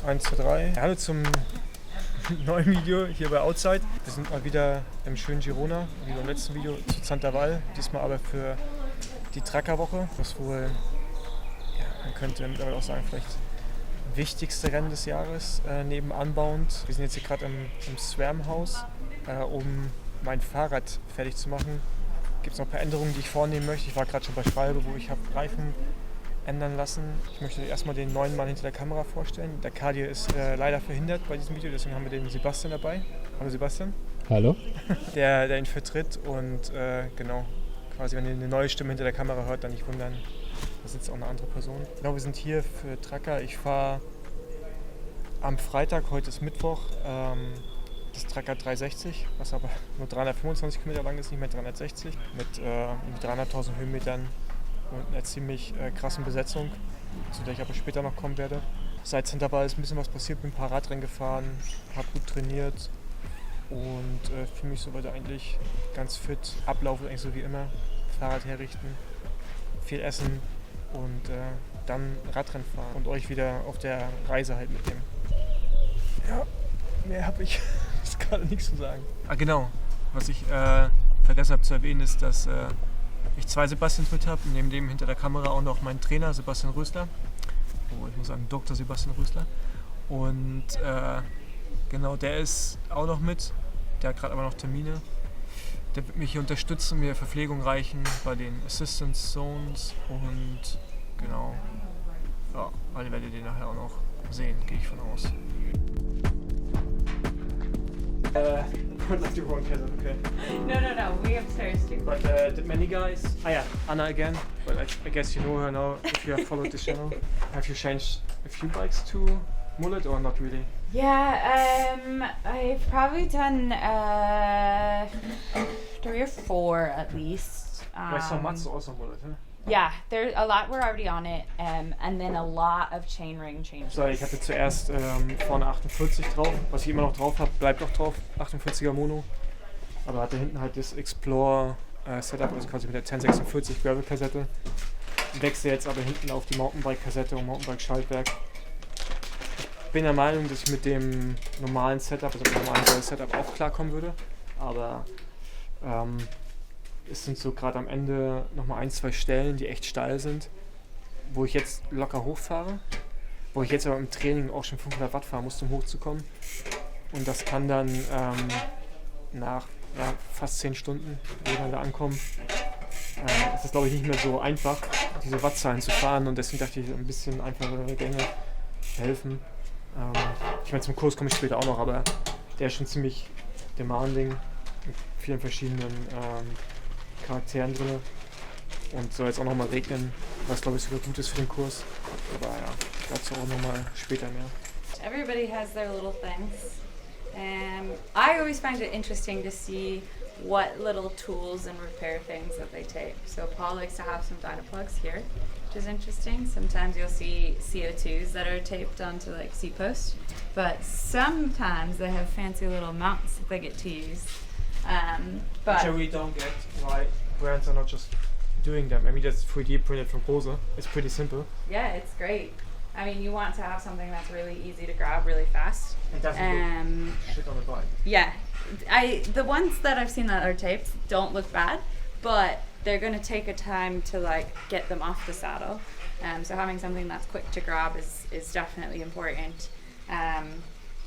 1, 2, 3. Hallo zum neuen Video hier bei Outside. Wir sind mal wieder im schönen Girona, wie beim letzten Video, zu Zantaval. Diesmal aber für die Truckerwoche, was wohl, ja, man könnte mittlerweile auch sagen, vielleicht wichtigste Rennen des Jahres, neben Unbound. Wir sind jetzt hier gerade im SRAM-Haus, um mein Fahrrad fertig zu machen. Gibt es noch ein paar Änderungen, die ich vornehmen möchte. Ich war gerade schon bei Schwalbe, wo ich habe Reifen ändern lassen. Ich möchte euch erstmal den neuen Mann hinter der Kamera vorstellen. Der Kadir ist leider verhindert bei diesem Video, deswegen haben wir den Sebastian dabei. Hallo Sebastian. Hallo. Der ihn vertritt und genau, quasi wenn ihr eine neue Stimme hinter der Kamera hört, dann nicht wundern, da sitzt auch eine andere Person. Genau, wir sind hier für Trucker. Ich fahre am Freitag, heute ist Mittwoch, das Trucker 360, was aber nur 325 Kilometer lang ist, nicht mehr 360, mit 300.000 Höhenmetern und einer ziemlich krassen Besetzung, zu der ich aber später noch kommen werde. Seit Zantaval ist ein bisschen was passiert, bin ein paar Radrennen gefahren, habe gut trainiert und fühle mich soweit eigentlich ganz fit. Ablauf ist eigentlich so wie immer, Fahrrad herrichten, viel essen und dann Radrennen fahren und euch wieder auf der Reise halt mitnehmen. Ja, mehr habe ich ist gerade nichts zu sagen. Ah genau, was ich vergessen habe zu erwähnen ist, dass ich 2 Sebastians mit habe, neben dem hinter der Kamera auch noch mein Trainer Sebastian Rösler. Oh, ich muss sagen Dr. Sebastian Rösler. Und genau, der ist auch noch mit, der hat gerade aber noch Termine. Der wird mich hier unterstützen, mir Verpflegung reichen bei den Assistance Zones und genau, ja, alle werdet ihr nachher auch noch sehen, gehe ich von aus. Like the wrong cousin, okay. No. We have stairs too. But did many guys? Ah yeah, Anna again. But I guess you know her now if you have followed the channel. Have you changed a few bikes to Mullet or not really? Yeah, I've probably done 3 or 4 at least. I saw Mats also Mullet, huh? Yeah, there's a lot were already on it, and then a lot of chainring changes. So, ich hatte zuerst vorne 48 drauf, was ich immer noch drauf habe, bleibt auch drauf, 48er Mono. Aber hatte hinten halt das Explore Setup, also quasi mit der 1046 Gravel-Kassette. Wechsle jetzt aber hinten auf die Mountainbike-Kassette und Mountainbike-Schaltwerk. Bin der Meinung, dass ich mit dem normalen Setup, also mit dem normalen Setup auch klarkommen würde. Aber es sind so gerade am Ende nochmal 1, 2 Stellen, die echt steil sind, wo ich jetzt locker hochfahre, wo ich jetzt aber im Training auch schon 500 Watt fahren muss, um hochzukommen. Und das kann dann nach fast 10 Stunden, wo wir dann da ankommen, ist es glaube ich nicht mehr so einfach, diese Wattzahlen zu fahren und deswegen dachte ich, ein bisschen einfachere Gänge helfen. Ich meine, zum Kurs komme ich später auch noch, aber der ist schon ziemlich demanding mit vielen verschiedenen Charakteren drin und soll jetzt auch nochmal regnen, was glaube ich sogar gut ist für den Kurs. Aber ja, dazu auch nochmal später mehr. Everybody has their little things. I always find it interesting to see what little tools and repair things that they take. So Paul likes to have some Dynaplugs here, which is interesting. Sometimes you'll see CO2s that are taped onto like C-posts, but sometimes they have fancy little mounts that they get to use. Which I really don't get why brands are not just doing them. I mean, that's 3D printed from Pose. It's pretty simple. Yeah, it's great. I mean, you want to have something that's really easy to grab really fast. And doesn't look shit on the bike. Yeah, the ones that I've seen that are taped don't look bad, but they're going to take a time to like get them off the saddle. So having something that's quick to grab is definitely important.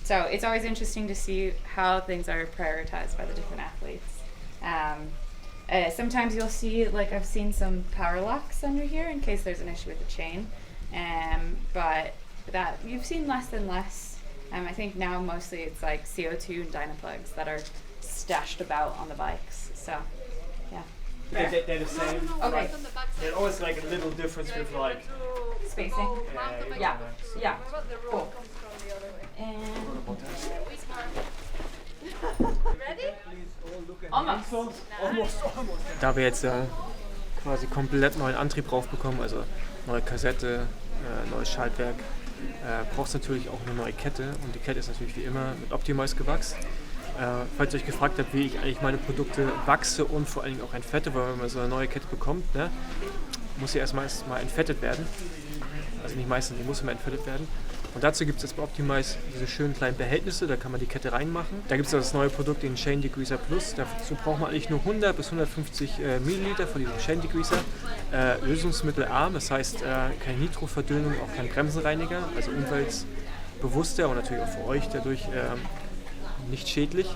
So it's always interesting to see how things are prioritized by the different athletes. Sometimes you'll see, like I've seen some power locks under here in case there's an issue with the chain. But that you've seen less and less. I think now mostly it's like CO2 and Dynaplugs that are stashed about on the bikes. So, yeah. They're the same. Okay. Right? There's always like a little difference with like Spacing. Yeah. Yeah. Cool. And almost. Da wir jetzt quasi komplett neuen Antrieb drauf bekommen, also neue Kassette, neues Schaltwerk, braucht es natürlich auch eine neue Kette und die Kette ist natürlich wie immer mit Optimize gewachst. Falls ihr euch gefragt habt, wie ich eigentlich meine Produkte wachse und vor allen Dingen auch entfette, weil wenn man so eine neue Kette bekommt, muss sie erstmal entfettet werden. Also nicht meistens, die muss immer entfettet werden. Und dazu gibt es jetzt bei Optimize diese schönen kleinen Behältnisse, da kann man die Kette reinmachen. Da gibt es das neue Produkt, den Chain Degreaser Plus. Dazu braucht man eigentlich nur 100 bis 150 Milliliter von diesem Chain Degreaser. Lösungsmittelarm, das heißt keine Nitroverdünnung, auch kein Bremsenreiniger, also umweltbewusster und natürlich auch für euch dadurch nicht schädlich.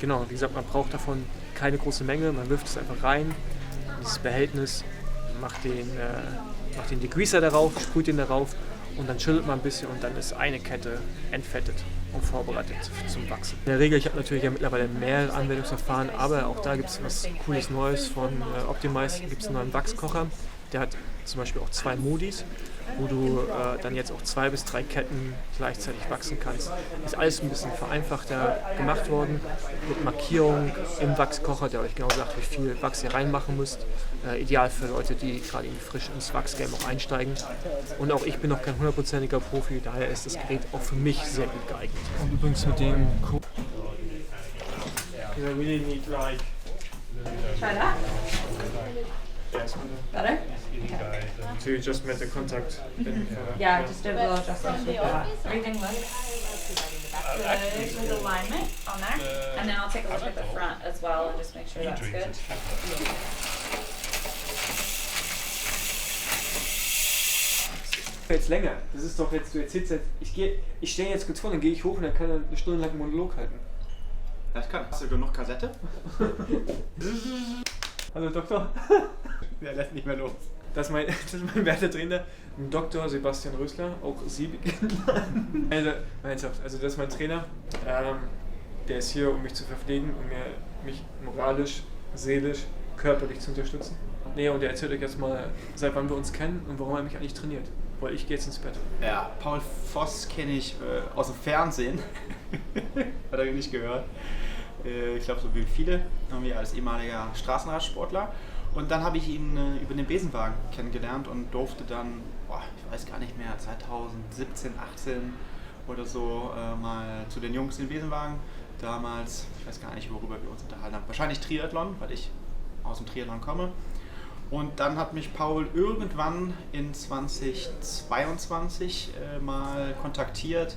Genau, wie gesagt, man braucht davon keine große Menge, man wirft es einfach rein, dieses Behältnis, macht den Degreaser darauf, sprüht den darauf und dann schüttelt man ein bisschen und dann ist eine Kette entfettet und vorbereitet zum Wachsen. In der Regel, ich habe natürlich ja mittlerweile mehrere Anwendungsverfahren, aber auch da gibt es was Cooles Neues von Optimize, gibt es einen neuen Wachskocher, der hat zum Beispiel auch 2 Modis, wo du dann jetzt auch 2 bis 3 Ketten gleichzeitig wachsen kannst. Ist alles ein bisschen vereinfachter gemacht worden, mit Markierung im Wachskocher, der euch genau sagt, wie viel Wachs ihr reinmachen müsst. Ideal für Leute, die gerade frisch ins Wachsgame auch einsteigen. Und auch ich bin noch kein 100%iger Profi, daher ist das Gerät auch für mich sehr gut geeignet. Und übrigens mit dem Code. Try that. Better? So you just made the contact. Yeah, just did a little adjustment with that. Everything looks good with alignment on there. And then I'll take a look at the front as well and just make sure that's good. Jetzt länger. Das ist doch jetzt, du erzählst jetzt, ich stehe jetzt kurz vor, dann gehe ich hoch und dann kann er eine Stunde lang einen Monolog halten. Das kann. Hast du genug Kassette? Hallo Doktor. Der lässt nicht mehr los. Das ist mein werter Trainer, Dr. Sebastian Rösler, auch Sie bekennen. Also das ist mein Trainer, der ist hier, um mich zu verpflegen, um mich moralisch, seelisch, körperlich zu unterstützen. Nee, und er erzählt euch jetzt mal, seit wann wir uns kennen und warum er mich eigentlich trainiert. Weil ich gehe jetzt ins Bett. Ja, Paul Voss kenne ich aus dem Fernsehen. Hat er nicht gehört. Ich glaube, so wie viele, irgendwie als ehemaliger Straßenradsportler. Und dann habe ich ihn über den Besenwagen kennengelernt und durfte dann, ich weiß gar nicht mehr, 2017, 18 oder so mal zu den Jungs in den Besenwagen. Damals, ich weiß gar nicht, worüber wir uns unterhalten haben. Wahrscheinlich Triathlon, weil ich aus dem Triathlon komme. Und dann hat mich Paul irgendwann in 2022 mal kontaktiert,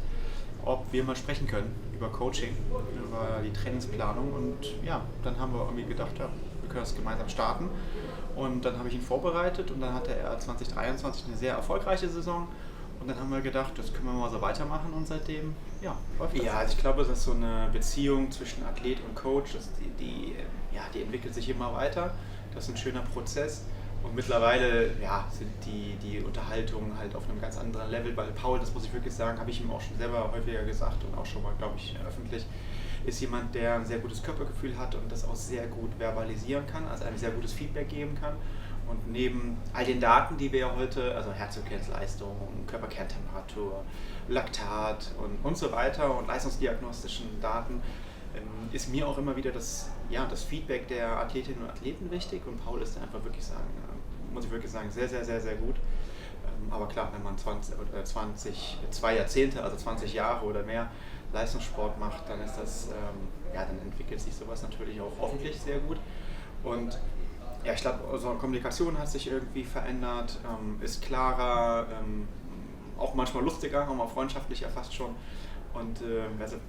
ob wir mal sprechen können über Coaching, über die Trainingsplanung. Und ja, dann haben wir irgendwie gedacht, ja, wir können das gemeinsam starten. Und dann habe ich ihn vorbereitet und dann hatte er 2023 eine sehr erfolgreiche Saison. Und dann haben wir gedacht, das können wir mal so weitermachen und seitdem, ja, läuft das. Ja, also ich glaube, das ist so eine Beziehung zwischen Athlet und Coach, die entwickelt sich immer weiter. Das ist ein schöner Prozess. Und mittlerweile sind die Unterhaltungen halt auf einem ganz anderen Level, weil Paul, das muss ich wirklich sagen, habe ich ihm auch schon selber häufiger gesagt und auch schon mal, glaube ich, öffentlich, ist jemand, der ein sehr gutes Körpergefühl hat und das auch sehr gut verbalisieren kann, also ein sehr gutes Feedback geben kann. Und neben all den Daten, die wir ja heute, also Herzfrequenzleistung, Körperkerntemperatur, Laktat und so weiter und leistungsdiagnostischen Daten, ist mir auch immer wieder das Feedback der Athletinnen und Athleten wichtig und Paul ist einfach wirklich sagen, muss ich wirklich sagen, sehr, sehr, sehr, sehr gut. Aber klar, wenn man 2 Jahrzehnte, also 20 Jahre oder mehr Leistungssport macht, dann ist das, dann entwickelt sich sowas natürlich auch hoffentlich sehr gut. Und ja, ich glaube, unsere Kommunikation hat sich irgendwie verändert, ist klarer, auch manchmal lustiger, auch mal freundschaftlicher fast schon. Und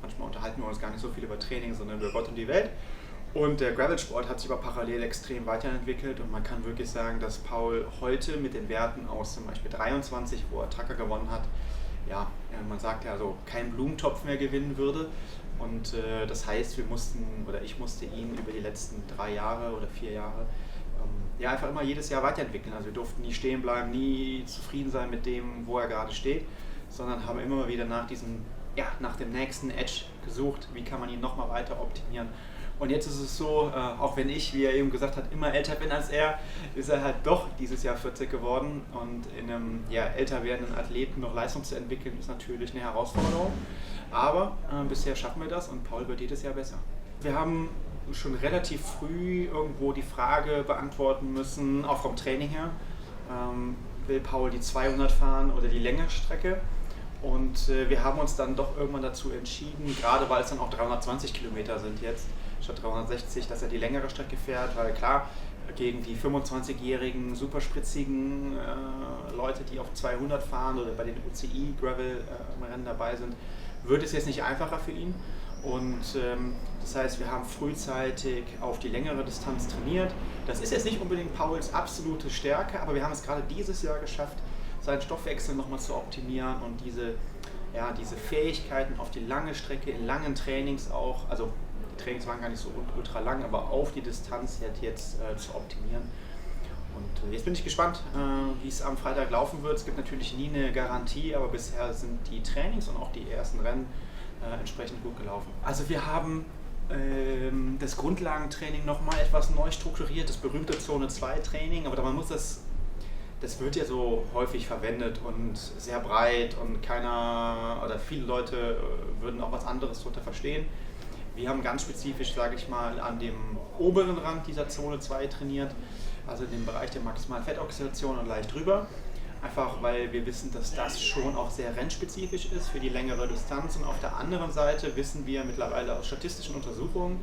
manchmal unterhalten wir uns gar nicht so viel über Training, sondern über Gott und die Welt. Und der Gravelsport hat sich aber parallel extrem weiterentwickelt und man kann wirklich sagen, dass Paul heute mit den Werten aus zum Beispiel 23, wo er Tracker gewonnen hat, man sagt ja so, keinen Blumentopf mehr gewinnen würde. Und das heißt, ich musste ihn über die letzten 3 Jahre oder 4 Jahre einfach immer jedes Jahr weiterentwickeln. Also wir durften nie stehen bleiben, nie zufrieden sein mit dem, wo er gerade steht, sondern haben immer wieder nach dem nächsten Edge gesucht, wie kann man ihn nochmal weiter optimieren. Und jetzt ist es so, auch wenn ich, wie er eben gesagt hat, immer älter bin als er, ist er halt doch dieses Jahr 40 geworden. Und in einem älter werdenden Athleten noch Leistung zu entwickeln, ist natürlich eine Herausforderung. Aber bisher schaffen wir das und Paul wird jedes Jahr besser. Wir haben schon relativ früh irgendwo die Frage beantworten müssen, auch vom Training her, will Paul die 200 fahren oder die längere Strecke? Und wir haben uns dann doch irgendwann dazu entschieden, gerade weil es dann auch 320 Kilometer sind jetzt, statt 360, dass er die längere Strecke fährt, weil klar, gegen die 25-jährigen, superspritzigen Leute, die auf 200 fahren oder bei den UCI-Gravel-Rennen dabei sind, wird es jetzt nicht einfacher für ihn. Und das heißt, wir haben frühzeitig auf die längere Distanz trainiert. Das ist jetzt nicht unbedingt Pauls absolute Stärke, aber wir haben es gerade dieses Jahr geschafft, seinen Stoffwechsel nochmal zu optimieren und diese Fähigkeiten auf die lange Strecke, in langen Trainings auch, also die Trainings waren gar nicht so ultra lang, aber auf die Distanz jetzt zu optimieren. Und jetzt bin ich gespannt, wie es am Freitag laufen wird. Es gibt natürlich nie eine Garantie, aber bisher sind die Trainings und auch die ersten Rennen entsprechend gut gelaufen. Also wir haben das Grundlagentraining nochmal etwas neu strukturiert, das berühmte Zone 2 Training, aber man muss das wird ja so häufig verwendet und sehr breit und viele Leute würden auch was anderes darunter verstehen. Wir haben ganz spezifisch, sage ich mal, an dem oberen Rand dieser Zone 2 trainiert, also in dem Bereich der maximalen Fettoxidation und leicht drüber. Einfach weil wir wissen, dass das schon auch sehr rennspezifisch ist für die längere Distanz. Und auf der anderen Seite wissen wir mittlerweile aus statistischen Untersuchungen,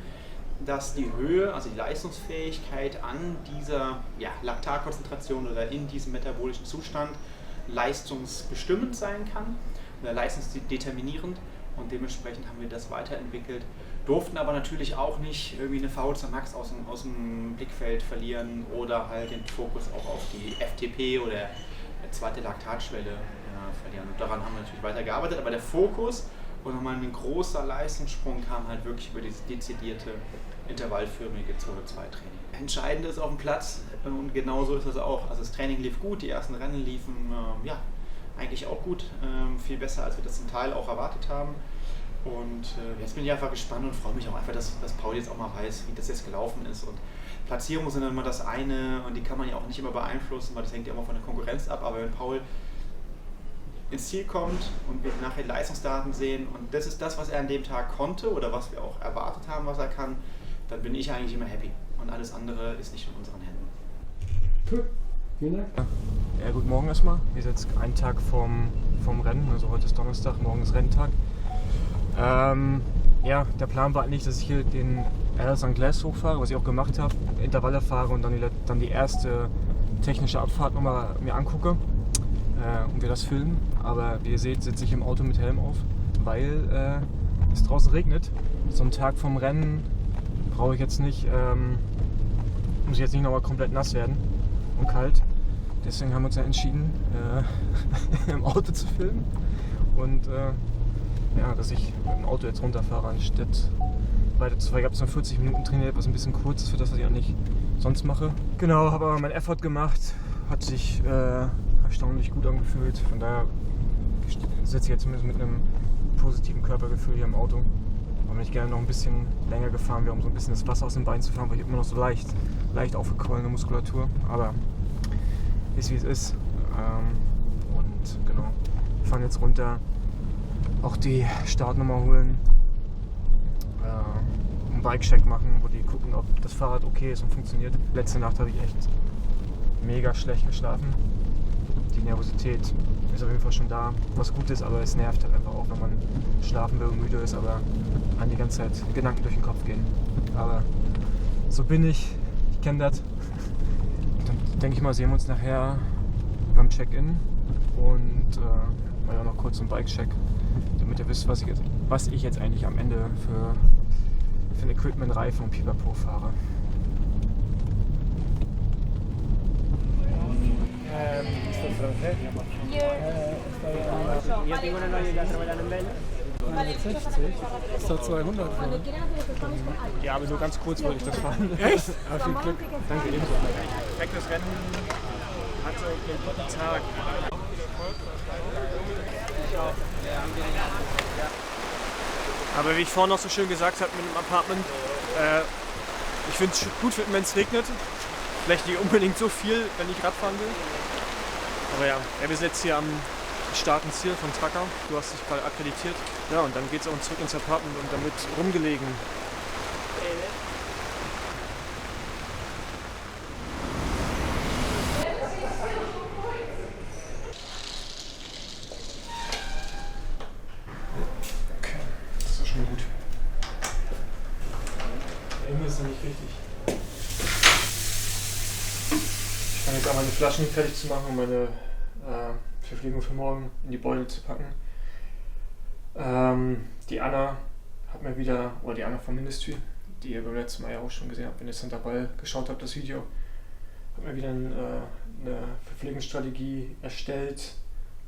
dass die Höhe, also die Leistungsfähigkeit an dieser Laktatkonzentration oder in diesem metabolischen Zustand leistungsbestimmend sein kann oder leistungsdeterminierend. Und dementsprechend haben wir das weiterentwickelt, durften aber natürlich auch nicht irgendwie eine VO2 Max aus dem Blickfeld verlieren oder halt den Fokus auch auf die FTP oder zweite Laktatschwelle verlieren. Und daran haben wir natürlich weitergearbeitet, aber der Fokus und nochmal ein großer Leistungssprung kam halt wirklich über dieses dezidierte, intervallförmige Zone 2 Training. Entscheidend ist auf dem Platz und genauso ist es auch. Also das Training lief gut, die ersten Rennen liefen eigentlich auch gut, viel besser als wir das zum Teil auch erwartet haben. Und jetzt bin ich einfach gespannt und freue mich auch einfach, dass Paul jetzt auch mal weiß, wie das jetzt gelaufen ist. Und Platzierungen sind immer das eine und die kann man ja auch nicht immer beeinflussen, weil das hängt ja immer von der Konkurrenz ab. Aber wenn Paul ins Ziel kommt und wir nachher die Leistungsdaten sehen und das ist das, was er an dem Tag konnte oder was wir auch erwartet haben, was er kann, dann bin ich eigentlich immer happy. Und alles andere ist nicht in unseren Händen. Cool, vielen Dank. Ja, guten Morgen erstmal. Wir sind jetzt einen Tag vom Rennen, also heute ist Donnerstag, morgen ist Renntag. Der Plan war eigentlich, dass ich hier den Ales Anglais hochfahre, was ich auch gemacht habe, Intervalle fahre und dann die erste technische Abfahrt nochmal mir angucke und wir das filmen. Aber wie ihr seht, sitze ich im Auto mit Helm auf, weil es draußen regnet. So einen Tag vom Rennen brauche ich jetzt nicht, muss ich jetzt nicht nochmal komplett nass werden und kalt. Deswegen haben wir uns ja entschieden, im Auto zu filmen und dass ich mit dem Auto jetzt runterfahre, anstatt weiter zu fahren. Ich habe jetzt nur 40 Minuten trainiert, was ein bisschen kurz ist für das, was ich auch nicht sonst mache. Genau, habe aber meinen Effort gemacht, hat sich erstaunlich gut angefühlt. Von daher sitze ich jetzt zumindest mit einem positiven Körpergefühl hier im Auto. Aber ich gerne noch ein bisschen länger gefahren wäre, um so ein bisschen das Wasser aus den Beinen zu fahren, weil ich immer noch so leicht aufgequollene Muskulatur. Aber ist wie es ist. Und genau, wir fahren jetzt runter. Auch die Startnummer holen, einen Bike-Check machen, wo die gucken, ob das Fahrrad okay ist und funktioniert. Letzte Nacht habe ich echt mega schlecht geschlafen. Die Nervosität ist auf jeden Fall schon da, was gut ist, aber es nervt halt einfach auch, wenn man schlafen will und müde ist, aber an die ganze Zeit Gedanken durch den Kopf gehen. Aber so bin ich kenne das. Dann denke ich mal, sehen wir uns nachher beim Check-in und mal auch noch kurz einen Bike-Check, damit ihr wisst, was ich jetzt eigentlich am Ende für ein Equipment, Reifen und Pipapo fahre. Yo tengo una novia ya trabajando en Vela. 160? Ist da 200 fahren? Ja, aber nur ganz kurz wollte ich das fahren. Echt? Ja, viel Glück. Danke ebenso. Perfektes Rennen. Hatte einen guten Tag. Aber wie ich vorhin noch so schön gesagt habe mit dem Apartment, ich finde es gut, wenn es regnet. Vielleicht nicht unbedingt so viel, wenn ich Radfahren will. Aber ja, wir sind jetzt hier am starken Ziel von Tracker. Du hast dich gerade akkreditiert. Ja, und dann geht es auch zurück ins Apartment und damit rumgelegen. Okay, das ist schon gut. Der Himmel ist noch nicht richtig. jetzt auch meine Flaschen fertig zu machen, um meine Verpflegung für morgen in die Beutel zu packen. Die Anna hat mir wieder, oder die Anna von Ministry, die ihr beim letzten Mal ja auch schon gesehen habt, wenn ihr Center Ball geschaut habt, das Video, hat mir wieder eine Verpflegungsstrategie erstellt.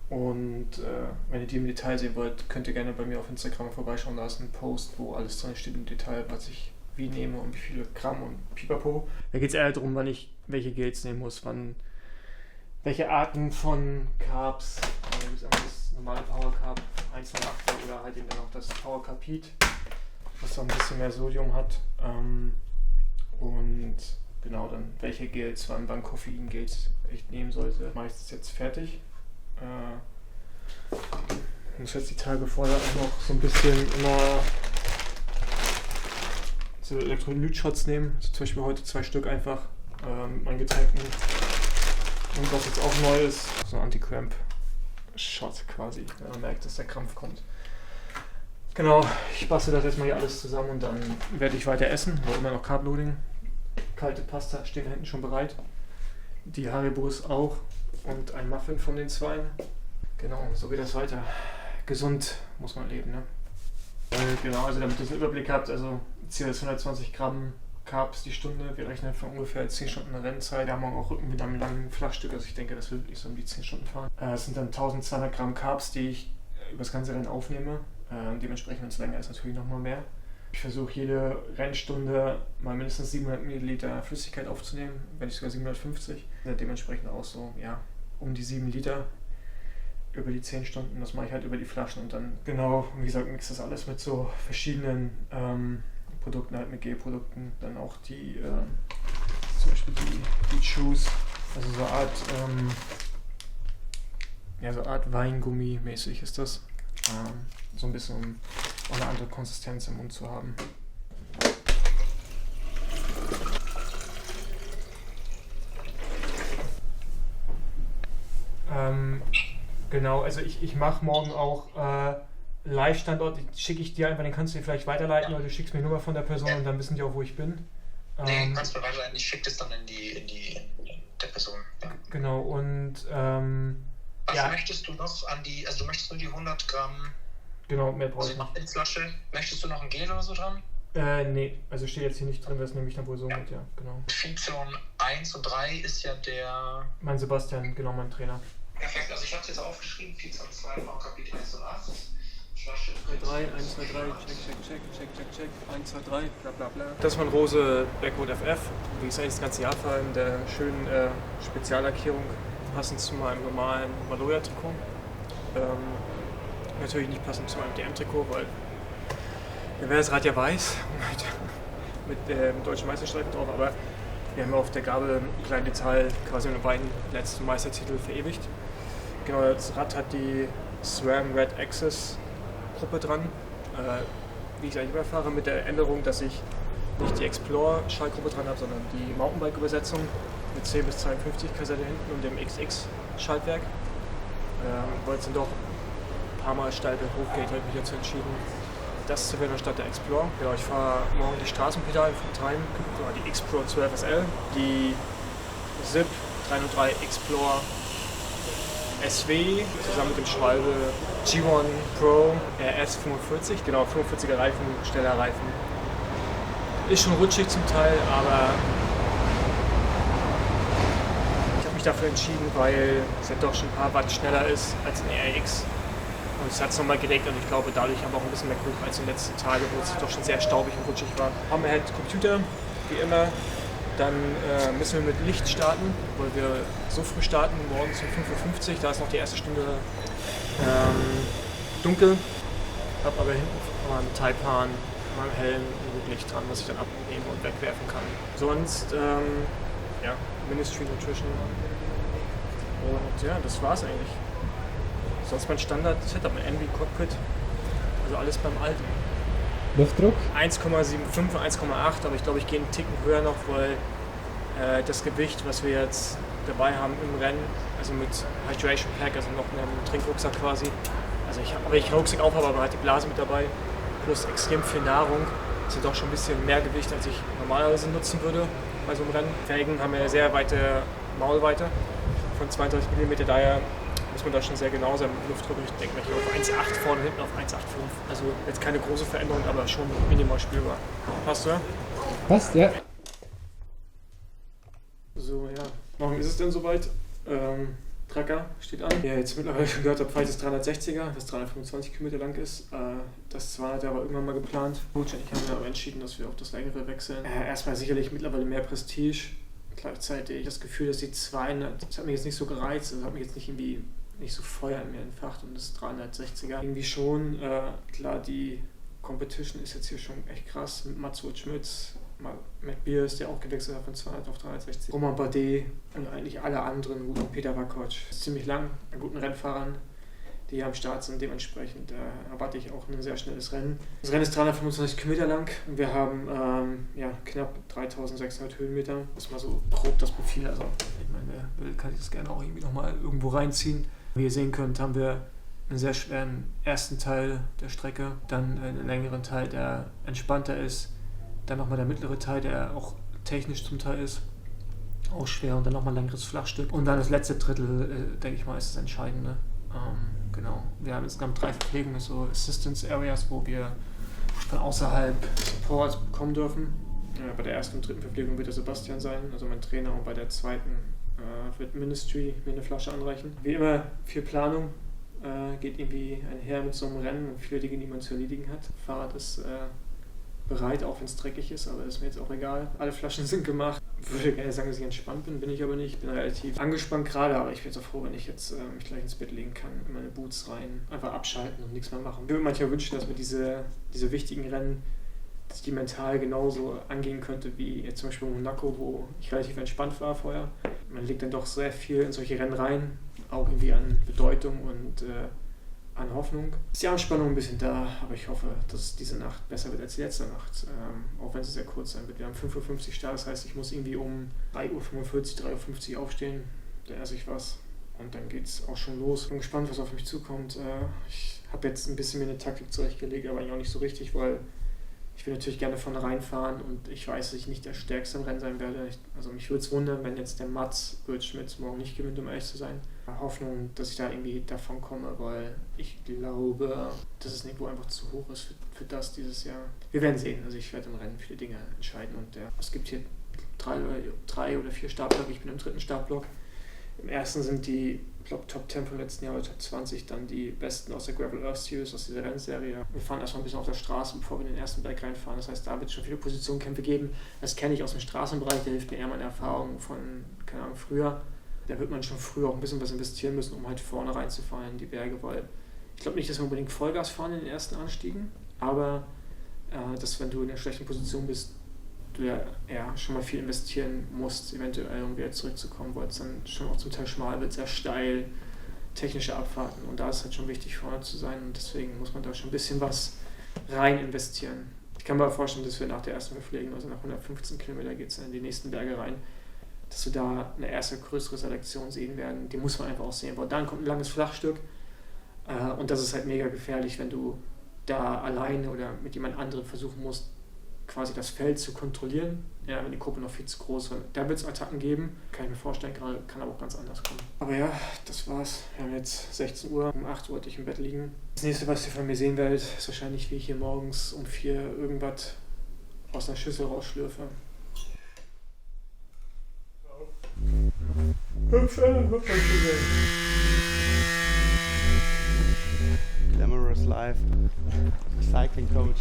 Und wenn ihr die im Detail sehen wollt, könnt ihr gerne bei mir auf Instagram vorbeischauen. Da ist ein Post, wo alles drin steht im Detail, was ich wie nehme und wie viele Gramm und Pipapo. Da geht es eher darum, wann ich welche Gels nehmen muss, welche Arten von Carbs. Da gibt es einmal das normale Power Carb 108 oder halt eben dann auch das Power Carb Heat, was so ein bisschen mehr Sodium hat. Und genau, dann welche Gels, wann Koffein-Gels ich nehmen sollte. Meistens jetzt fertig. Ich muss jetzt die Tage vorher auch noch so ein bisschen immer so Elektrolyt-Shots nehmen. Also zum Beispiel heute 2 Stück einfach mit meinen Getränken. Und was jetzt auch neu ist, so ein Anti-Cramp-Shot quasi, wenn man merkt, dass der Krampf kommt. Genau, ich bastel das jetzt mal hier alles zusammen und dann werde ich weiter essen. War immer noch Carb-Loading. Kalte Pasta stehen da hinten schon bereit. Die Haribos auch. Und ein Muffin von den 2. Genau, so geht das weiter. Gesund muss man leben, ne? Genau, also damit ihr einen Überblick habt, also Ziel ist 120 Gramm Carbs die Stunde. Wir rechnen für ungefähr 10 Stunden Rennzeit. Wir haben auch Rücken mit einem langen Flachstück, also ich denke, das wird wirklich so um die 10 Stunden fahren. Es sind dann 1200 Gramm Carbs, die ich über das ganze Rennen aufnehme. Dementsprechend, wenn es länger ist, natürlich nochmal mehr. Ich versuche jede Rennstunde mal mindestens 700 Milliliter Flüssigkeit aufzunehmen, wenn nicht sogar 750. Dementsprechend auch so, ja, um die 7 Liter über die 10 Stunden. Das mache ich halt über die Flaschen und dann, genau, wie gesagt, mixe das alles mit so verschiedenen Produkten, halt mit Gelprodukten. Dann auch die, zum Beispiel die Chews, also so eine Art Weingummi mäßig ist das. So ein bisschen, um auch eine andere Konsistenz im Mund zu haben. Genau, also ich mache morgen auch Live-Standort, schicke ich dir einfach, den kannst du dir vielleicht weiterleiten oder du schickst mir die Nummer von der Person und dann wissen die auch, wo ich bin. Nee, kannst du weiterleiten, ich schicke das dann in der Person. Ja. Genau, und was möchtest du noch also du möchtest nur die 100 Gramm, genau, mehr brauche ich also nicht. in Flasche, möchtest du noch ein Gel oder so dran? Nee, also steht jetzt hier nicht drin, das nehme ich dann wohl so mit, ja, genau. Phyton 1 und 3 ist ja der... Mein Sebastian, genau, mein Trainer. Perfekt, also ich habe es jetzt aufgeschrieben, Phyton 2, Kapitel 1 und 8. Flasche 3, 1, 2, 3, check, 1, 2, 3, bla bla bla. Das ist mein Rose Blackwood FF, wie ich es eigentlich das ganze Jahr fahre, in der schönen Speziallackierung, passend zu meinem normalen Maloja-Trikot. Natürlich nicht passend zu meinem DM-Trikot, weil dann wäre das Rad ja weiß mit dem deutschen Meisterstreifen drauf, aber wir haben auf der Gabel ein kleines Detail quasi mit beiden letzten Meistertitel verewigt. Genau, das Rad hat die SRAM Red Access Gruppe dran, wie ich es eigentlich immer fahre, mit der Änderung, dass ich nicht die Explore-Schaltgruppe dran habe, sondern die Mountainbike-Übersetzung mit 10 bis 52 Kassette hinten und dem XX-Schaltwerk. Weil es dann doch ein paar Mal steil hoch geht, habe ich mich dazu entschieden, das zu wählen statt der Explore. Genau, ich fahre morgen die Straßenpedale von Time, die X-Pro 12 SL, die ZIP 303 Explore SW zusammen mit dem Schwalbe G1 Pro RS 45, genau, 45er Reifen, schneller Reifen. Ist schon rutschig zum Teil, aber ich habe mich dafür entschieden, weil es ja doch schon ein paar Watt schneller ist als ein RX. Und es hat es nochmal geregnet und ich glaube, dadurch haben wir auch ein bisschen mehr Grip als in den letzten Tagen, wo es doch schon sehr staubig und rutschig war. Haben wir halt Computer, wie immer. Dann müssen wir mit Licht starten, weil wir so früh starten, morgens um 5:50 Uhr, da ist noch die erste Stunde dunkel. Habe aber hinten an meinem Taipan, meinem hellen Licht dran, was ich dann abnehmen und wegwerfen kann. Sonst, ja, Ministry Nutrition. Und ja, das war's eigentlich. Sonst mein Standard-Setup mit Envy Cockpit, also alles beim Alten. Luftdruck? 1,75, 1,8, aber ich glaube, ich gehe einen Ticken höher noch, weil das Gewicht, was wir jetzt dabei haben im Rennen, also mit Hydration Pack, also noch einem Trinkrucksack quasi, also wenn ich einen Rucksack auf habe, aber halt die Blase mit dabei, plus extrem viel Nahrung, ist ja doch schon ein bisschen mehr Gewicht, als ich normalerweise nutzen würde bei so einem Rennen. Felgen haben ja sehr weite Maulweite von 32 mm, daher muss man da schon sehr genau sein mit Luftdruck. Ich denke mal hier auf 1,8 vorne, hinten auf 1,85. Also jetzt keine große Veränderung, aber schon minimal spielbar. Passt, oder? Passt, ja. So, ja. Morgen ist es denn soweit. Tracker steht an. Ja, jetzt mittlerweile schon gehört habe, falls es 360er, das 325 Kilometer lang ist. Das 200er war irgendwann mal geplant. Gut, ich habe mir aber entschieden, dass wir auf das längere wechseln. Erstmal sicherlich mittlerweile mehr Prestige. Gleichzeitig das Gefühl, dass die 200, das hat mich jetzt nicht so gereizt, das hat mich jetzt nicht so Feuer in mir entfacht und das 360er irgendwie schon. Klar, die Competition ist jetzt hier schon echt krass mit Mats Schmitz, Matt Beers, der auch gewechselt hat von 200 auf 360, Romain Bardet und eigentlich alle anderen guten Peter Vakoc. Das ist ziemlich lang an guten Rennfahrern, die hier am Start sind. Dementsprechend erwarte ich auch ein sehr schnelles Rennen. Das Rennen ist 325 Kilometer lang und wir haben knapp 3600 Höhenmeter. Das ist mal so grob das Profil. Also ich meine, wer will, kann sich das gerne auch irgendwie nochmal irgendwo reinziehen. Wie ihr sehen könnt, haben wir einen sehr schweren ersten Teil der Strecke, dann einen längeren Teil, der entspannter ist, dann nochmal der mittlere Teil, der auch technisch zum Teil ist, auch schwer, und dann nochmal ein längeres Flachstück. Und dann das letzte Drittel, denke ich mal, ist das Entscheidende. Genau. Wir haben insgesamt 3 Verpflegungen, so Assistance Areas, wo wir von außerhalb Support bekommen dürfen. Bei der ersten und dritten Verpflegung wird der Sebastian sein, also mein Trainer, und bei der zweiten wird Ministry mir eine Flasche anreichen. Wie immer, viel Planung geht irgendwie einher mit so einem Rennen und viele Dinge, die man zu erledigen hat. Fahrrad ist bereit, auch wenn es dreckig ist, aber ist mir jetzt auch egal. Alle Flaschen sind gemacht. Ich würde gerne sagen, dass ich entspannt bin ich aber nicht. Ich bin relativ angespannt gerade, aber ich bin jetzt auch froh, wenn ich jetzt mich gleich ins Bett legen kann, in meine Boots rein, einfach abschalten und nichts mehr machen. Ich würde manchmal wünschen, dass wir diese wichtigen Rennen, dass ich die mental genauso angehen könnte wie jetzt zum Beispiel in Monaco, wo ich relativ entspannt war vorher. Man legt dann doch sehr viel in solche Rennen rein, auch irgendwie an Bedeutung und an Hoffnung. Ist die Anspannung ein bisschen da, aber ich hoffe, dass es diese Nacht besser wird als die letzte Nacht, auch wenn sie sehr kurz sein wird. Wir haben 5:50 Uhr Start, das heißt, ich muss irgendwie um 3:45 Uhr, 3:50 Uhr aufstehen, dann esse ich was und dann geht es auch schon los. Ich bin gespannt, was auf mich zukommt. Ich habe jetzt ein bisschen mir eine Taktik zurechtgelegt, aber eigentlich auch nicht so richtig, weil ich will natürlich gerne vorne reinfahren und ich weiß, dass ich nicht der Stärkste im Rennen sein werde. Also mich würde es wundern, wenn jetzt der Mats Schmitz morgen nicht gewinnt, um ehrlich zu sein. Hoffnung, dass ich da irgendwie davon komme, weil ich glaube, dass das Niveau einfach zu hoch ist für das dieses Jahr. Wir werden sehen. Also ich werde im Rennen viele Dinge entscheiden und es gibt hier 3 oder 4 Startblöcke. Ich bin im 3. Startblock. Im ersten sind die, ich glaube, Top 10 vom letzten Jahr oder Top 20, dann die besten aus der Gravel Earth Series, aus dieser Rennserie. Wir fahren erstmal ein bisschen auf der Straße, bevor wir in den ersten Berg reinfahren. Das heißt, da wird es schon viele Positionenkämpfe geben. Das kenne ich aus dem Straßenbereich, da hilft mir eher meine Erfahrung von, keine Ahnung, früher. Da wird man schon früher auch ein bisschen was investieren müssen, um halt vorne reinzufahren in die Berge, weil ich glaube nicht, dass wir unbedingt Vollgas fahren in den ersten Anstiegen, aber dass, wenn du in einer schlechten Position bist, du ja schon mal viel investieren musst, eventuell, um wieder zurückzukommen, weil es dann schon auch zum Teil schmal wird, sehr steil, technische Abfahrten, und da ist halt schon wichtig, vorne zu sein, und deswegen muss man da schon ein bisschen was rein investieren. Ich kann mir aber vorstellen, dass wir nach der ersten Verpflegung, also nach 115 Kilometer geht es in die nächsten Berge rein, dass wir da eine erste größere Selektion sehen werden. Die muss man einfach auch sehen, weil dann kommt ein langes Flachstück und das ist halt mega gefährlich, wenn du da alleine oder mit jemand anderem versuchen musst, quasi das Feld zu kontrollieren. Ja, wenn die Gruppe noch viel zu groß ist. Da wird es Attacken geben, kann ich mir vorstellen, kann aber auch ganz anders kommen. Aber ja, das war's. Wir haben jetzt 16 Uhr, um 8 Uhr wollte ich im Bett liegen. Das nächste, was ihr von mir sehen werdet, ist wahrscheinlich, wie ich hier morgens um 4 irgendwas aus einer Schüssel rausschlürfe. Glamorous Life, Cycling Coach.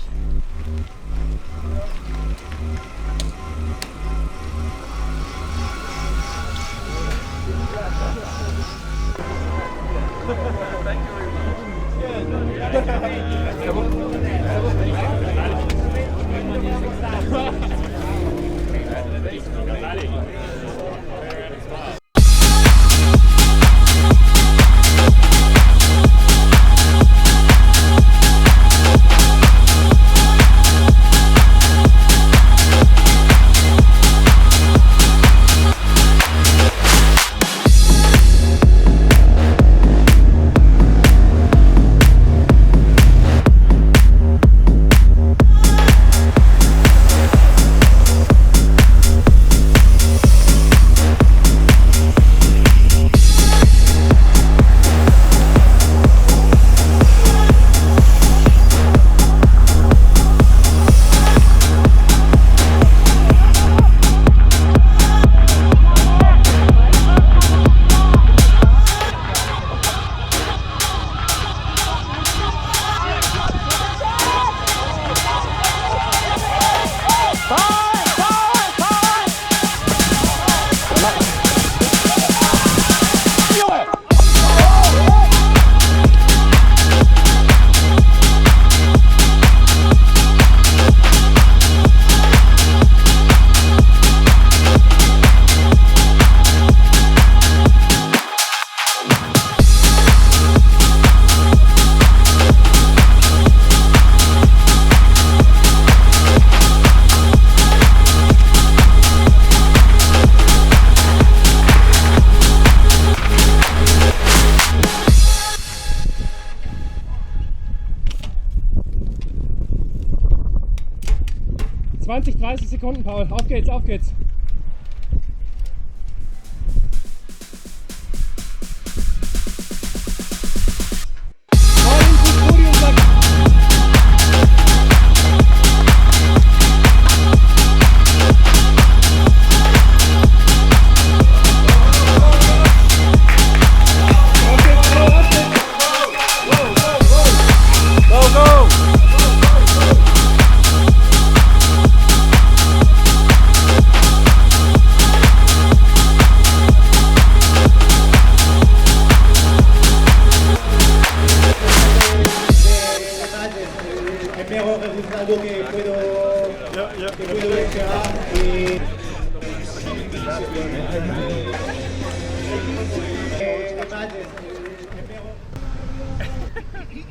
20, 30 Sekunden, Paul. Auf geht's, auf geht's.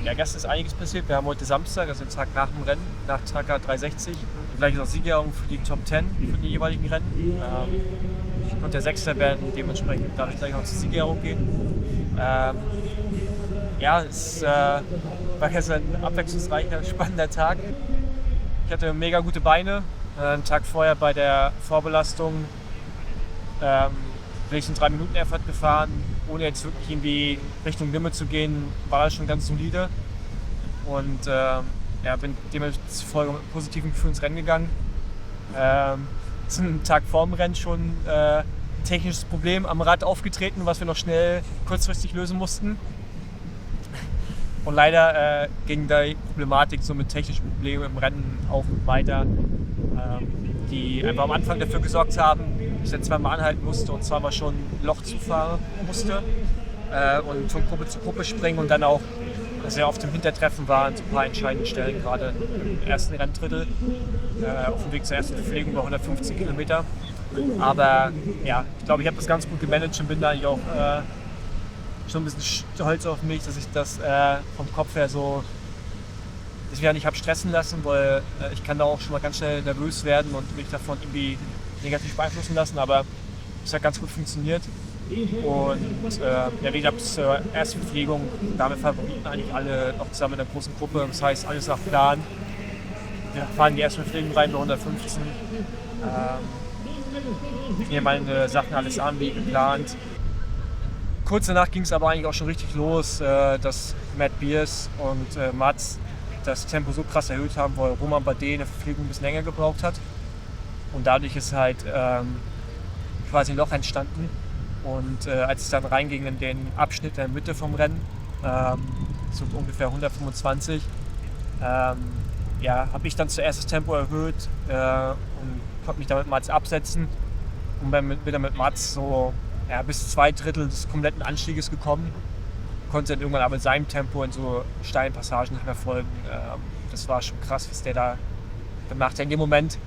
Ja, gestern ist einiges passiert. Wir haben heute Samstag, also den Tag nach dem Rennen, nach Tracker 360. Gleich noch Siegerehrung für die Top 10 für die jeweiligen Rennen. Ich konnte der Sechster werden, dementsprechend darf ich gleich noch zur Siegerehrung gehen. Ja, es war gestern ein abwechslungsreicher, spannender Tag. Ich hatte mega gute Beine. Einen Tag vorher bei der Vorbelastung bin ich einen 3-Minuten-Effort gefahren, ohne jetzt wirklich irgendwie Richtung Limit zu gehen, war das schon ganz solide. Und bin demzufolge mit einem positiven Gefühl ins Rennen gegangen. Zum Tag vorm Rennen schon ein technisches Problem am Rad aufgetreten, was wir noch schnell kurzfristig lösen mussten. Und leider ging die Problematik so mit technischen Problemen im Rennen auch weiter, die einfach am Anfang dafür gesorgt haben, dass ich dann zweimal anhalten musste und zweimal schon ein Loch zufahren musste und von Gruppe zu Gruppe springen und dann auch sehr oft im Hintertreffen war an so ein paar entscheidenden Stellen, gerade im ersten Renndrittel, auf dem Weg zur ersten Verpflegung bei 115 Kilometer. Aber ja, ich glaube, ich habe das ganz gut gemanagt und bin da eigentlich auch schon ein bisschen stolz auf mich, dass ich das vom Kopf her so dass ich mich nicht habe stressen lassen, weil ich kann da auch schon mal ganz schnell nervös werden und mich davon irgendwie negativ beeinflussen lassen, aber es hat ganz gut funktioniert. Und wie gesagt, zur ersten Verpflegung, damit Favoriten eigentlich alle noch zusammen in der großen Gruppe, das heißt alles nach Plan. Wir fahren die erste Verpflegung rein bei 115. Ich nehme meine Sachen alles an, wie geplant. Kurz danach ging es aber eigentlich auch schon richtig los, dass Matt Beers und Mats das Tempo so krass erhöht haben, weil Romain Bardet eine Verpflegung ein bisschen länger gebraucht hat. Und dadurch ist halt quasi ein Loch entstanden. Und als es dann reinging in den Abschnitt in der Mitte vom Rennen, so ungefähr 125, habe ich dann zuerst das Tempo erhöht und konnte mich damit Mats absetzen. Und bin dann mit Mats so bis 2/3 des kompletten Anstieges gekommen. Konnte dann irgendwann aber in seinem Tempo in so steilen Passagen nicht mehr folgen. Das war schon krass, was der da gemacht hat. In dem Moment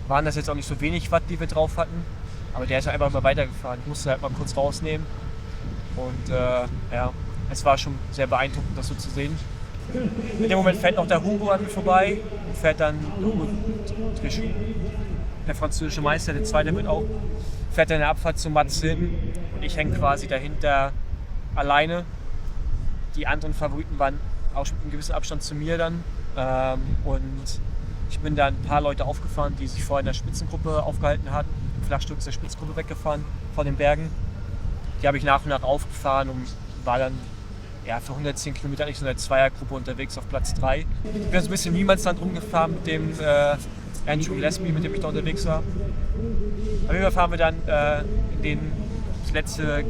waren das jetzt auch nicht so wenig Watt, die wir drauf hatten. Aber der ist einfach mal weitergefahren. Ich musste halt mal kurz rausnehmen. Und es war schon sehr beeindruckend, das so zu sehen. In dem Moment fährt noch der Hugo an mir vorbei und fährt dann der französische Meister, der zweite mit auch, fährt dann in der Abfahrt zu Mats hin und ich hänge quasi dahinter alleine. Die anderen Favoriten waren auch schon mit einem gewissen Abstand zu mir dann. Und ich bin dann ein paar Leute aufgefahren, die sich vorher in der Spitzengruppe aufgehalten hatten. Im Flachstück ist der Spitzengruppe weggefahren von den Bergen. Die habe ich nach und nach aufgefahren und war dann für 110 Kilometer nicht so in der Zweiergruppe unterwegs auf Platz 3. Ich bin so ein bisschen Niemandsland rumgefahren mit dem Andrew Gillespie, mit dem ich da unterwegs war. Auf jeden Fall fahren wir dann in das letzte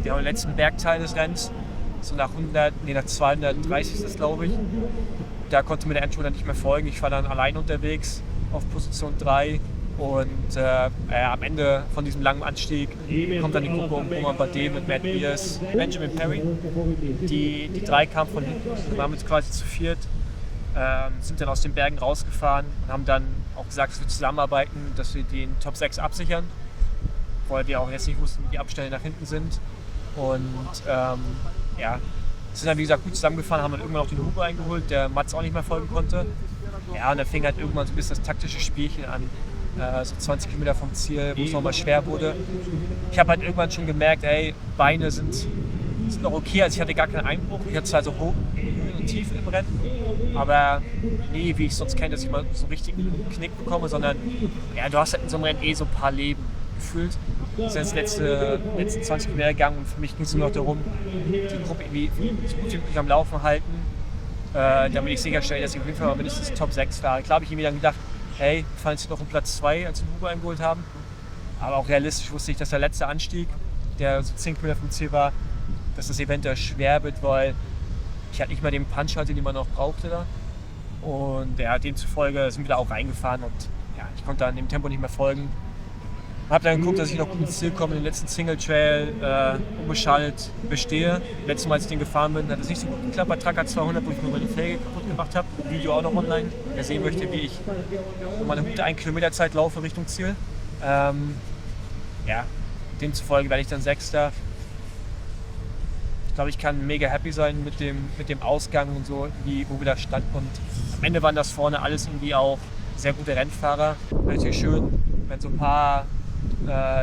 den letzten Bergteil des Rennens. So nach 230 ist das, glaube ich. Da konnte mir der Andrew dann nicht mehr folgen. Ich war dann allein unterwegs auf Position 3. Und am Ende von diesem langen Anstieg kommt dann die Gruppe um Romain Bardet mit Matt Beers, Benjamin Perry. Die drei kamen von hinten, wir waren jetzt quasi zu viert, sind dann aus den Bergen rausgefahren und haben dann auch gesagt, dass wir zusammenarbeiten, dass wir den Top 6 absichern, weil wir auch jetzt nicht wussten, wie die Abstände nach hinten sind. Und sind dann wie gesagt gut zusammengefahren, haben dann irgendwann auch den Hugo eingeholt, der Mats auch nicht mehr folgen konnte. Ja, und da fing halt irgendwann so ein bisschen das taktische Spielchen an. So 20 Kilometer vom Ziel, wo es nochmal schwer wurde. Ich habe halt irgendwann schon gemerkt, Beine sind noch okay, also ich hatte gar keinen Einbruch. Ich hatte zwar so Höhen und aktiv im Rennen, aber nie, wie ich sonst kenne, dass ich mal so richtig einen Knick bekomme, sondern ja, du hast halt in so einem Rennen so ein paar Leben gefühlt. Das ist jetzt letzten 20 Kilometer gegangen und für mich ging es nur noch darum, die Gruppe irgendwie so gut wie möglich am Laufen halten, damit ich sicherstelle, dass ich auf jeden Fall mal mindestens Top 6 fahre. Klar habe ich mir dann gedacht, hey, wir fallen jetzt noch um Platz 2, als wir Hugo eingeholt haben. Aber auch realistisch wusste ich, dass der letzte Anstieg, der so 10 Kilometer vom Ziel war, dass das eventuell schwer wird, weil ich halt nicht mal den Punch hatte, den man noch brauchte da. Und ja, demzufolge sind wir da auch reingefahren und ja, ich konnte da in dem Tempo nicht mehr folgen. Habe dann geguckt, dass ich noch gut ins Ziel komme, den letzten Single Trail unbeschadet bestehe. Letztes Mal, als ich den gefahren bin, hat es nicht so gut geklappt bei Tracker 200, wo ich mir meine Felge kaputt gemacht habe. Video auch noch online, wer sehen möchte, wie ich mal eine gute 1 Kilometer Zeit laufe Richtung Ziel. Ja, demzufolge werde ich dann Sechster. Ich glaube, ich kann mega happy sein mit dem Ausgang und so, wo wir da standen. Und am Ende waren das vorne alles irgendwie auch sehr gute Rennfahrer. Wäre natürlich schön, wenn so ein paar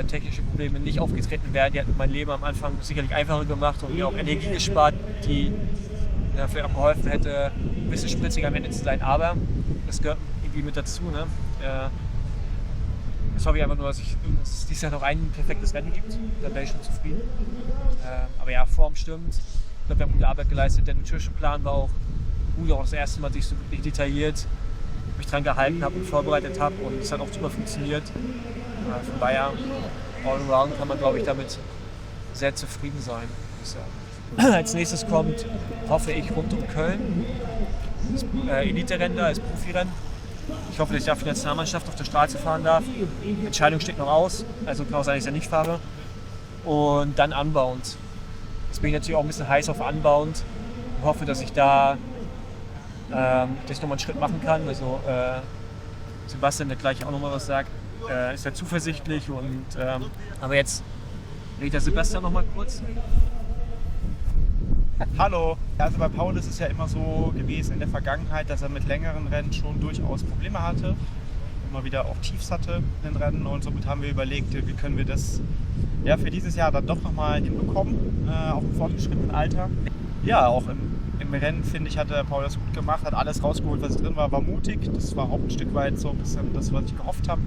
technische Probleme nicht aufgetreten wären. Die hätten mein Leben am Anfang sicherlich einfacher gemacht und mir auch Energie gespart, die dafür auch geholfen hätte, ein bisschen spritziger am Ende zu sein. Aber das gehört irgendwie mit dazu. Ne? Jetzt hoffe ich einfach nur, dass es dieses Jahr noch ein perfektes Rennen gibt. Dann wäre ich schon zufrieden. Aber ja, Form stimmt. Ich glaube, wir haben gute Arbeit geleistet. Der Nutrition-Plan war auch gut. Auch das erste Mal, dass ich so wirklich detailliert mich dran gehalten habe und vorbereitet habe. Und es hat auch super funktioniert. Von daher, all around kann man, glaube ich, damit sehr zufrieden sein. Als nächstes kommt, hoffe ich, rund um Köln. Das Elite-Rennen da, das Profirennen. Ich hoffe, dass ich da für die Nationalmannschaft auf der Straße fahren darf. Die Entscheidung steht noch aus, also kann auch sein, dass ich da nicht fahre. Und dann Unbound. Jetzt bin ich natürlich auch ein bisschen heiß auf Unbound und hoffe, dass ich da nochmal einen Schritt machen kann. Also Sebastian, der gleich auch nochmal was sagt, ist ja zuversichtlich. Und, aber jetzt redet der Sebastian nochmal kurz. Hallo. Also bei Paul ist es ja immer so gewesen in der Vergangenheit, dass er mit längeren Rennen schon durchaus Probleme hatte. Immer wieder auch Tiefs hatte in den Rennen und somit haben wir überlegt, wie können wir das ja, für dieses Jahr dann doch nochmal hinbekommen, auf dem fortgeschrittenen Alter. Ja, auch im Rennen, finde ich, hat der Paul das gut gemacht, hat alles rausgeholt, was drin war mutig. Das war auch ein Stück weit so ein bisschen das, was ich gehofft habe,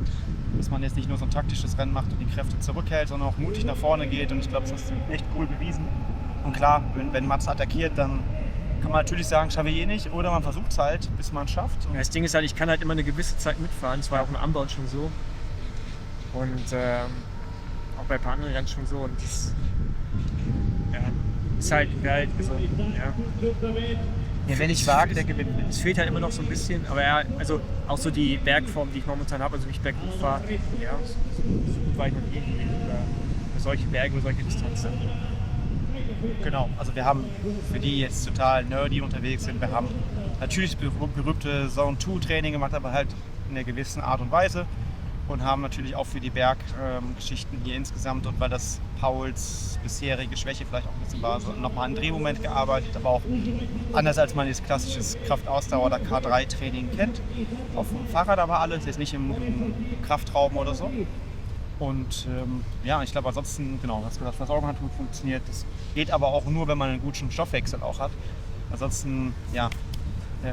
dass man jetzt nicht nur so ein taktisches Rennen macht und die Kräfte zurückhält, sondern auch mutig nach vorne geht und ich glaube, das ist echt cool bewiesen. Und klar, wenn Mats attackiert, dann kann man natürlich sagen, schaffe ich eh nicht, oder man versucht es halt, bis man es schafft. Und das Ding ist halt, ich kann halt immer eine gewisse Zeit mitfahren, das war auch im Unbound schon so. Und auch bei ein paar anderen Rennen schon so. Und das ist halt geil. Also, ja, wenn ich wage, der gewinnt. Es fehlt halt immer noch so ein bisschen, aber ja, also auch so die Bergform, die ich momentan habe, also wie ich berghoch fahre, ja, so gut war ich noch nie über solche Berge, über solche Distanzen. Genau, also wir haben, für die jetzt total nerdy unterwegs sind, wir haben natürlich berühmte Zone-2-Training gemacht, aber halt in einer gewissen Art und Weise und haben natürlich auch für die Berggeschichten hier insgesamt und weil das Pauls bisherige Schwäche vielleicht auch ein bisschen war, so nochmal einen Drehmoment gearbeitet, aber auch anders als man das klassisches Kraftausdauer- oder K3-Training kennt. Auf dem Fahrrad aber alles, jetzt nicht im Kraftraum oder so. Und ja, ich glaube ansonsten, genau, was gesagt, Versorgung hat gut funktioniert. Das geht aber auch nur, wenn man einen guten Stoffwechsel auch hat. Ansonsten, ja,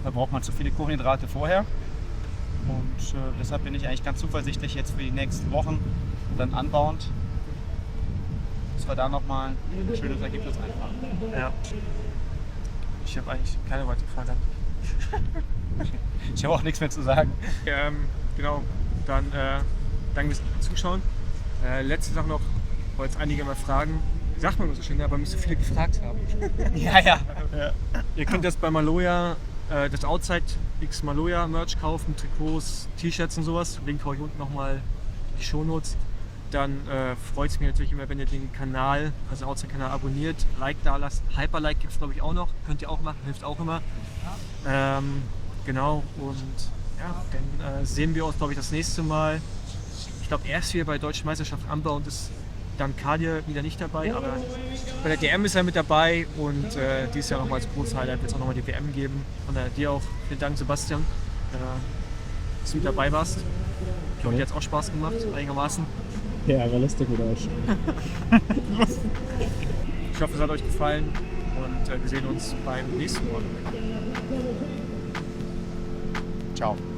verbraucht man zu viele Kohlenhydrate vorher. Und deshalb bin ich eigentlich ganz zuversichtlich jetzt für die nächsten Wochen dann anbauend, dass wir da nochmal ein schönes Ergebnis einfahren. Ja. Ich habe eigentlich keine weitere Frage. Ich habe auch nichts mehr zu sagen. Genau, dann danke fürs Zuschauen. Letzte Sache noch, wollte jetzt einige mal fragen, sagt man so schön, aber mich so viele gefragt haben. Ja. Ihr könnt jetzt bei Maloja das Outside X Maloja Merch kaufen, Trikots, T-Shirts und sowas. Link haue ich unten nochmal die Shownotes. Dann freut es mich natürlich immer, wenn ihr den Kanal, also den Outside-Kanal abonniert, Like da lasst. Hyperlike gibt es glaube ich auch noch, könnt ihr auch machen, hilft auch immer. Genau, und ja, dann sehen wir uns glaube ich das nächste Mal. Ich glaube erst wieder bei der Deutschen Meisterschaft Unbound ist dann Kadir wieder nicht dabei, aber bei der DM ist er mit dabei und dieses Jahr nochmal als großes Highlight wird es auch nochmal die WM geben. Von daher dir auch vielen Dank, Sebastian, dass du mit dabei warst. Ich hoffe, dir hat es auch Spaß gemacht, einigermaßen. Ja, war lustig mit euch. Ich hoffe, es hat euch gefallen und wir sehen uns beim nächsten Mal. Ciao.